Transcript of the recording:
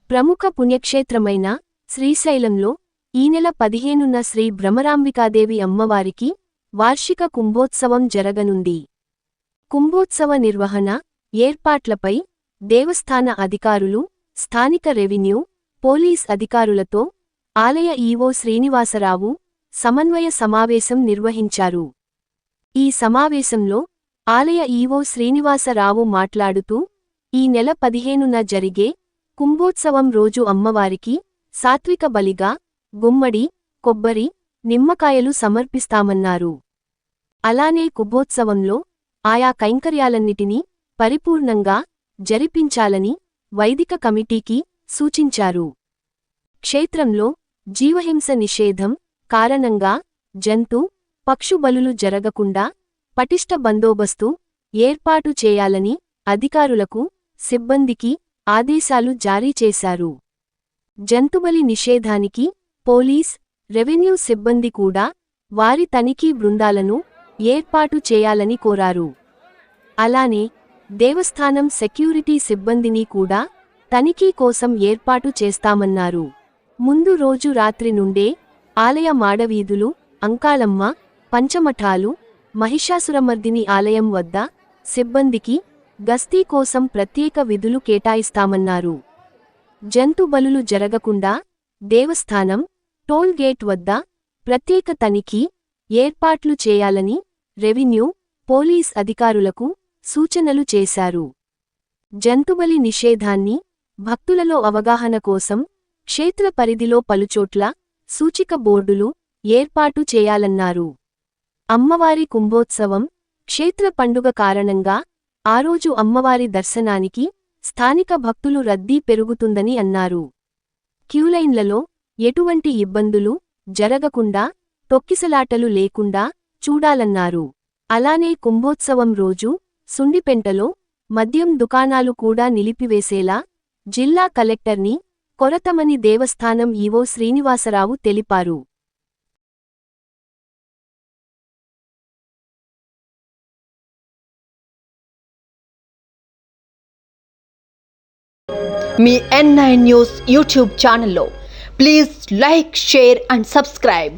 ప్రముఖ పుణ్యక్షేత్రమైన శ్రీశైలంలో ఈ నెల 15న శ్రీ భ్రమరాంబికాదేవి అమ్మవారికి వార్షిక కుంభోత్సవం జరగనుంది. కుంభోత్సవ నిర్వహణ, ఏర్పాట్లపై దేవస్థాన అధికారులు, స్థానిక రెవెన్యూ, పోలీస్ అధికారులతో ఆలయ ఈవో శ్రీనివాసరావు సమన్వయ సమావేశం నిర్వహించారు. ఈ సమావేశంలో ఆలయ ఈవో శ్రీనివాసరావు మాట్లాడుతూ, ఈ నెల 15న జరిగే కుంభోత్సవం రోజు అమ్మవారికి సాత్విక బలిగా గుమ్మడి, కొబ్బరి, నిమ్మకాయలు సమర్పిస్తామన్నారు. అలానే కుంభోత్సవంలో ఆయా కైంకర్యాలన్నిటినీ పరిపూర్ణంగా జరిపించాలని వైదిక కమిటీకి సూచించారు. క్షేత్రంలో జీవహింస నిషేధం కారణంగా జంతు, పక్షు బలులు జరగకుండా పటిష్ట బందోబస్తు ఏర్పాటు చేయాలని అధికారులకు, సిబ్బందికి ఆదేశాలు జారీ చేశారు. జంతుబలి నిషేధానికి పోలీస్, రెవెన్యూ సిబ్బంది కూడా వారి తనిఖీ బృందాలను ఏర్పాటు చేయాలని కోరారు. అలానే దేవస్థానం సెక్యూరిటీ సిబ్బందిని కూడా తనిఖీ కోసం ఏర్పాటు చేస్తామన్నారు. ముందు రోజు రాత్రి నుండే ఆలయ మాడవీధులు, అంకాళమ్మ, పంచమఠాలు, మహిషాసురమర్దిని ఆలయం వద్ద సిబ్బందికి గస్తీ కోసం ప్రత్యేక విధులు కేటాయిస్తామన్నారు. జంతు బలులు జరగకుండా దేవస్థానం టోల్ గేట్ వద్ద ప్రత్యేక తనిఖీ ఏర్పాట్లు చేయాలని రెవెన్యూ, పోలీస్ అధికారులకు సూచనలు చేశారు. జంతుబలి నిషేధాన్ని భక్తులలో అవగాహన కోసం క్షేత్ర పరిధిలో పలుచోట్ల సూచిక బోర్డులు ఏర్పాటు చేయాలన్నారు. అమ్మవారి కుంభోత్సవం, క్షేత్ర పండుగ కారణంగా ఆ రోజు అమ్మవారి దర్శనానికి స్థానిక భక్తులు రద్దీ పెరుగుతుందని అన్నారు. క్యూలైన్లలో ఎటువంటి ఇబ్బందులు జరగకుండా, తొక్కిసలాటలు లేకుండా చూడాలన్నారు. అలానే కుంభోత్సవం రోజు సుండిపెంటలో మద్యం దుకాణాలు కూడా నిలిపివేసేలా జిల్లా కలెక్టర్ని కొరతమని దేవస్థానం ఈవో శ్రీనివాసరావు తెలిపారు. మీ N9 న్యూస్ యూట్యూబ్ ఛానల్లో please like, share and subscribe.